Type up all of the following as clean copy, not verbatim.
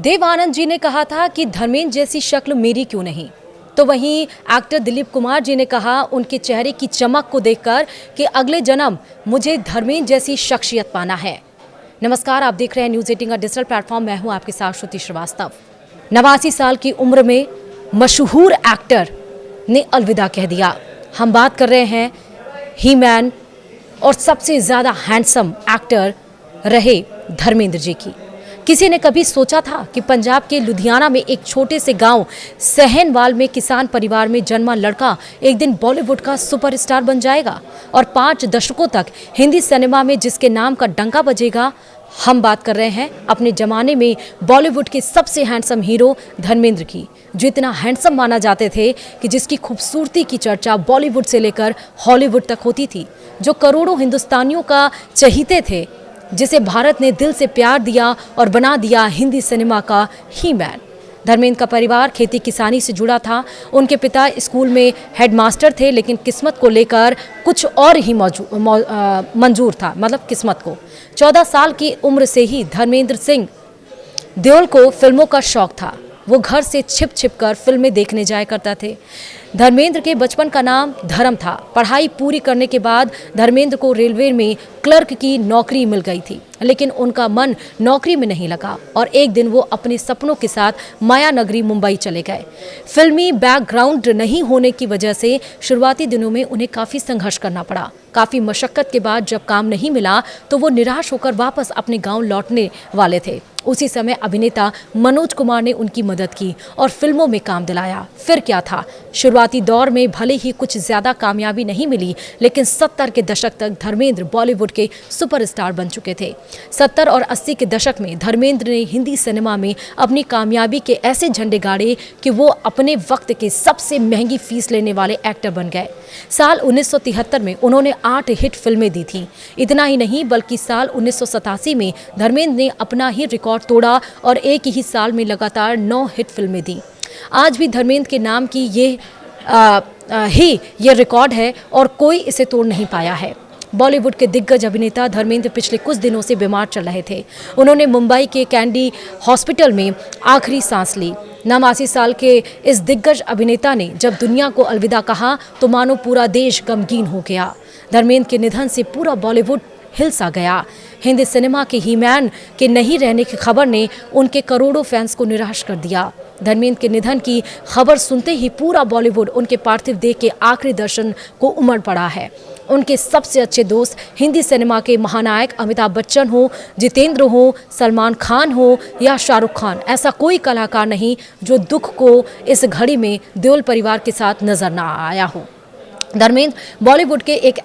देव आनंद जी ने कहा था कि धर्मेंद्र जैसी शक्ल मेरी क्यों नहीं, तो वहीं एक्टर दिलीप कुमार जी ने कहा उनके चेहरे की चमक को देखकर कि अगले जन्म मुझे धर्मेंद्र जैसी शख्सियत पाना है। नमस्कार, आप देख रहे हैं न्यूज़ 18 का डिजिटल प्लेटफॉर्म। मैं हूं आपके साथ श्रुति श्रीवास्तव। 89 साल की उम्र में मशहूर एक्टर ने अलविदा कह दिया। हम बात कर रहे हैं ही मैन और सबसे ज़्यादा हैंडसम एक्टर रहे धर्मेंद्र जी की। किसी ने कभी सोचा था कि पंजाब के लुधियाना में एक छोटे से गांव सहनवाल में किसान परिवार में जन्मा लड़का एक दिन बॉलीवुड का सुपरस्टार बन जाएगा और 5 दशकों तक हिंदी सिनेमा में जिसके नाम का डंका बजेगा। हम बात कर रहे हैं अपने जमाने में बॉलीवुड के सबसे हैंडसम हीरो धर्मेंद्र की, जो इतना हैंडसम माना जाते थे कि जिसकी खूबसूरती की चर्चा बॉलीवुड से लेकर हॉलीवुड तक होती थी, जो करोड़ों हिंदुस्तानियों का चहीते थे, जिसे भारत ने दिल से प्यार दिया और बना दिया हिंदी सिनेमा का ही मैन। धर्मेंद्र का परिवार खेती किसानी से जुड़ा था। उनके पिता स्कूल में हेडमास्टर थे, लेकिन किस्मत को लेकर कुछ और ही मंजूर था, मतलब किस्मत को। 14 साल की उम्र से ही धर्मेंद्र सिंह देओल को फिल्मों का शौक था। वो घर से छिप छिप कर फिल्में देखने जाया करता थे। धर्मेंद्र के बचपन का नाम धर्म था। पढ़ाई पूरी करने के बाद धर्मेंद्र को रेलवे में क्लर्क की नौकरी मिल गई थी, लेकिन उनका मन नौकरी में नहीं लगा और एक दिन वो अपने सपनों के साथ माया नगरी मुंबई चले गए। फिल्मी बैकग्राउंड नहीं होने की वजह से शुरुआती दिनों में उन्हें काफ़ी संघर्ष करना पड़ा। काफ़ी मशक्क़त के बाद जब काम नहीं मिला तो वो निराश होकर वापस अपने गाँव लौटने वाले थे। उसी समय अभिनेता मनोज कुमार ने उनकी मदद की और फिल्मों में काम दिलाया। फिर क्या था, शुरुआती दौर में भले ही कुछ ज़्यादा कामयाबी नहीं मिली, लेकिन 70 के दशक तक धर्मेंद्र बॉलीवुड के सुपरस्टार बन चुके थे। 70 और 80 के दशक में धर्मेंद्र ने हिंदी सिनेमा में अपनी कामयाबी के ऐसे झंडे गाड़े कि वो अपने वक्त के सबसे महंगी फीस लेने वाले एक्टर बन गए। साल 1973 में उन्होंने 8 हिट फिल्में दी थीं। इतना ही नहीं, बल्कि साल 1987 में धर्मेंद्र ने अपना ही रिकॉर्ड तोड़ा और एक ही साल में लगातार 9 हिट फिल्में दी। आज भी धर्मेंद्र के नाम की ये रिकॉर्ड है और कोई इसे तोड़ नहीं पाया है। बॉलीवुड के दिग्गज अभिनेता धर्मेंद्र पिछले कुछ दिनों से बीमार चल रहे थे। उन्होंने मुंबई के कैंडी हॉस्पिटल में आखिरी सांस ली। 89 साल के इस दिग्गज अभिनेता ने जब दुनिया को अलविदा कहा तो मानो पूरा देश गमगीन हो गया। धर्मेंद्र के निधन से पूरा बॉलीवुड हिल सा गया। हिंदी सिनेमा के ही मैन के नहीं रहने की खबर ने उनके करोड़ों फैंस को निराश कर दिया। धर्मेंद्र के निधन की खबर सुनते ही पूरा बॉलीवुड उनके पार्थिव देह के आखिरी दर्शन को उमड़ पड़ा है। उनके सबसे अच्छे दोस्त हिंदी सिनेमा के महानायक अमिताभ बच्चन हो, जितेंद्र हो, सलमान खान हो या शाहरुख खान, ऐसा कोई कलाकार नहीं जो दुख को इस घड़ी में देओल परिवार के साथ नजर ना आया हो। धर्मेंद्र बॉलीवुड के एक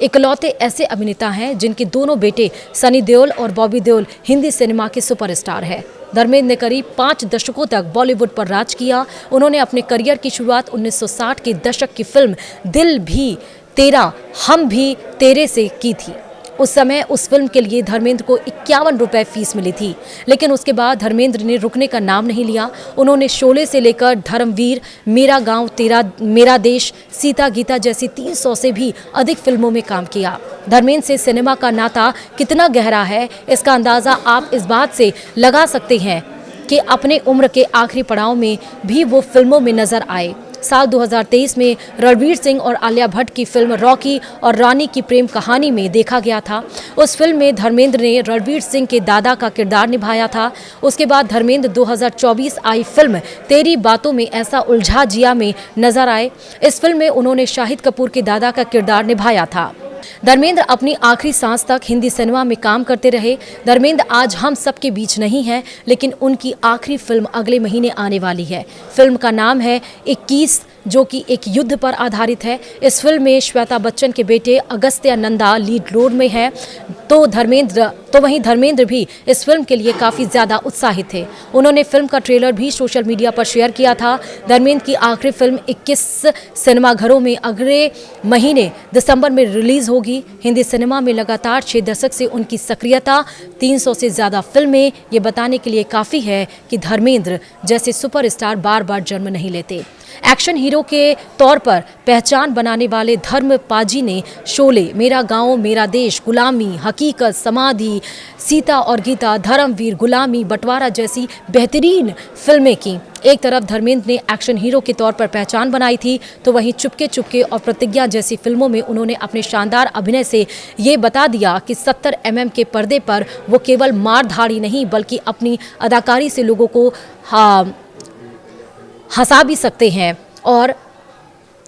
इकलौते ऐसे अभिनेता हैं जिनके दोनों बेटे सनी देओल और बॉबी देओल हिंदी सिनेमा के सुपरस्टार हैं। धर्मेंद्र ने करीब 5 दशकों तक बॉलीवुड पर राज किया। उन्होंने अपने करियर की शुरुआत 1960 के दशक की फिल्म दिल भी तेरा हम भी तेरे से की थी। उस समय उस फिल्म के लिए धर्मेंद्र को 51 रुपये फीस मिली थी, लेकिन उसके बाद धर्मेंद्र ने रुकने का नाम नहीं लिया। उन्होंने शोले से लेकर धर्मवीर, मेरा गांव तेरा, मेरा देश, सीता गीता जैसी 300 से भी अधिक फिल्मों में काम किया। धर्मेंद्र से सिनेमा का नाता कितना गहरा है, इसका अंदाज़ा आप इस बात से लगा सकते हैं कि अपने उम्र के आखिरी पड़ाव में भी वो फिल्मों में नजर आए। साल 2023 में रणवीर सिंह और आलिया भट्ट की फिल्म रॉकी और रानी की प्रेम कहानी में देखा गया था। उस फिल्म में धर्मेंद्र ने रणवीर सिंह के दादा का किरदार निभाया था। उसके बाद धर्मेंद्र 2024 आई फिल्म तेरी बातों में ऐसा उलझा जिया में नजर आए। इस फिल्म में उन्होंने शाहिद कपूर के दादा का किरदार निभाया था। धर्मेंद्र अपनी आखिरी सांस तक हिंदी सिनेमा में काम करते रहे। धर्मेंद्र आज हम सबके बीच नहीं है, लेकिन उनकी आखिरी फिल्म अगले महीने आने वाली है। फिल्म का नाम है 21, जो कि एक युद्ध पर आधारित है। इस फिल्म में श्वेता बच्चन के बेटे अगस्त्य नंदा लीड रोल में है। तो वहीं धर्मेंद्र भी इस फिल्म के लिए काफ़ी ज़्यादा उत्साहित थे। उन्होंने फिल्म का ट्रेलर भी सोशल मीडिया पर शेयर किया था। धर्मेंद्र की आखिरी फिल्म 21 सिनेमाघरों में अगले महीने दिसंबर में रिलीज़ होगी। हिंदी सिनेमा में लगातार 6 दशक से उनकी सक्रियता, 300 से ज़्यादा फिल्में, ये बताने के लिए काफ़ी है कि धर्मेंद्र जैसे सुपरस्टार बार बार जन्म नहीं लेते। एक्शन हीरो के तौर पर पहचान बनाने वाले धर्म पाजी ने शोले, मेरा गांव मेरा देश, गुलामी, हकीकत, समाधि, की, सीता और गीता, धर्मवीर, गुलामी, बंटवारा जैसी बेहतरीन फिल्में की। एक तरफ धर्मेंद्र ने एक्शन हीरो के तौर पर पहचान बनाई थी, तो वहीं चुपके चुपके और प्रतिज्ञा जैसी फिल्मों में उन्होंने अपने शानदार अभिनय से ये बता दिया कि 70 mm के पर्दे पर वो केवल मारधाड़ी नहीं बल्कि अपनी अदाकारी से लोगों को हंसा भी सकते हैं और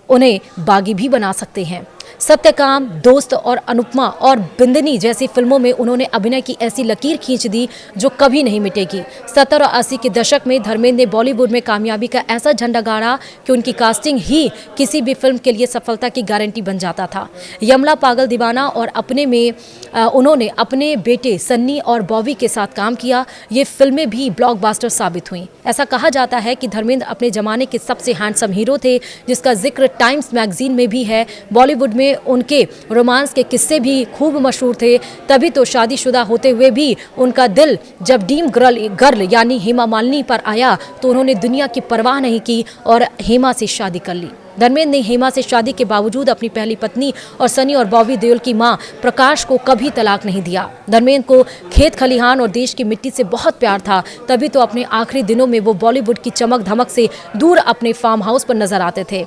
उन्हें बागी भी बना सकते हैं। सत्यकाम, दोस्त और अनुपमा और बिंदनी जैसी फिल्मों में उन्होंने अभिनय की ऐसी लकीर खींच दी जो कभी नहीं मिटेगी। 70 और 80 के दशक में धर्मेंद्र ने बॉलीवुड में कामयाबी का ऐसा झंडा गाड़ा कि उनकी कास्टिंग ही किसी भी फिल्म के लिए सफलता की गारंटी बन जाता था। यमला, पागल दीवाना और अपने में उन्होंने अपने बेटे सन्नी और बॉबी के साथ काम किया। ये फिल्में भी ब्लॉकबस्टर साबित हुईं। ऐसा कहा जाता है कि धर्मेंद्र अपने जमाने के सबसे हैंडसम हीरो थे, जिसका जिक्र टाइम्स मैगजीन में भी है। बॉलीवुड में उनके रोमांस के किस्से भी खूब मशहूर थे। तभी तो शादीशुदा होते हुए भी उनका दिल जब ड्रीम गर्ल यानी हेमा मालिनी पर आया तो उन्होंने दुनिया की परवाह नहीं की और हेमा से शादी कर ली। धर्मेंद्र ने हेमा से शादी के बावजूद अपनी पहली पत्नी और सनी और बॉबी देओल की मां प्रकाश को कभी तलाक नहीं दिया। धर्मेंद्र को खेत खलिहान और देश की मिट्टी से बहुत प्यार था। तभी तो अपने आखिरी दिनों में वो बॉलीवुड की चमक धमक से दूर अपने फार्म हाउस पर नजर आते थे।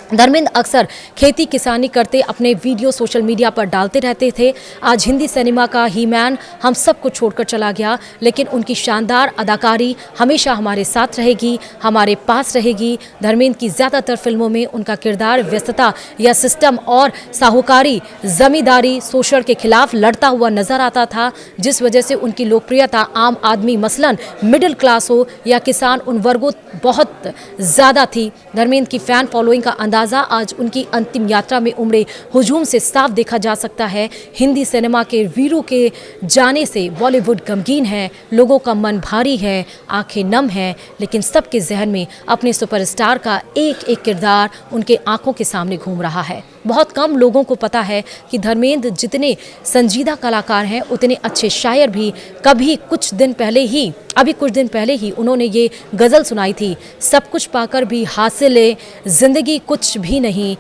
धर्मेंद्र अक्सर खेती किसानी करते अपने वीडियो सोशल मीडिया पर डालते रहते थे। आज हिंदी सिनेमा का ही मैन हम सबको छोड़कर चला गया, लेकिन उनकी शानदार अदाकारी हमेशा हमारे साथ रहेगी, हमारे पास रहेगी। धर्मेंद्र की ज़्यादातर फिल्मों में उनका किरदार व्यस्तता या सिस्टम और साहूकारी जमींदारी शोषण के खिलाफ लड़ता हुआ नजर आता था, जिस वजह से उनकी लोकप्रियता आम आदमी मसलन मिडिल क्लास हो या किसान उन वर्गों बहुत ज़्यादा थी। धर्मेंद्र की फैन फॉलोइंग का अंदाजा आज उनकी अंतिम यात्रा में उमड़े हुजूम से साफ देखा जा सकता है। हिंदी सिनेमा के वीरों के जाने से बॉलीवुड गमगीन है, लोगों का मन भारी है, आंखें नम हैं, लेकिन सबके जहन में अपने सुपरस्टार का एक एक किरदार उनके आंखों के सामने घूम रहा है। बहुत कम लोगों को पता है कि धर्मेंद्र जितने संजीदा कलाकार हैं उतने अच्छे शायर भी। अभी कुछ दिन पहले ही उन्होंने ये गज़ल सुनाई थी, सब कुछ पाकर भी हासिल जिंदगी कुछ भी नहीं,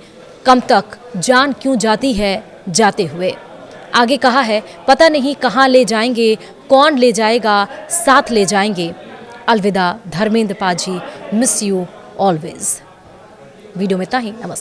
कम तक जान क्यों जाती है जाते हुए। आगे कहा है, पता नहीं कहाँ ले जाएंगे, कौन ले जाएगा, साथ ले जाएंगे। अलविदा धर्मेंद्र पाजी, मिस यू ऑलवेज। वीडियो में इतना ही, नमस्कार।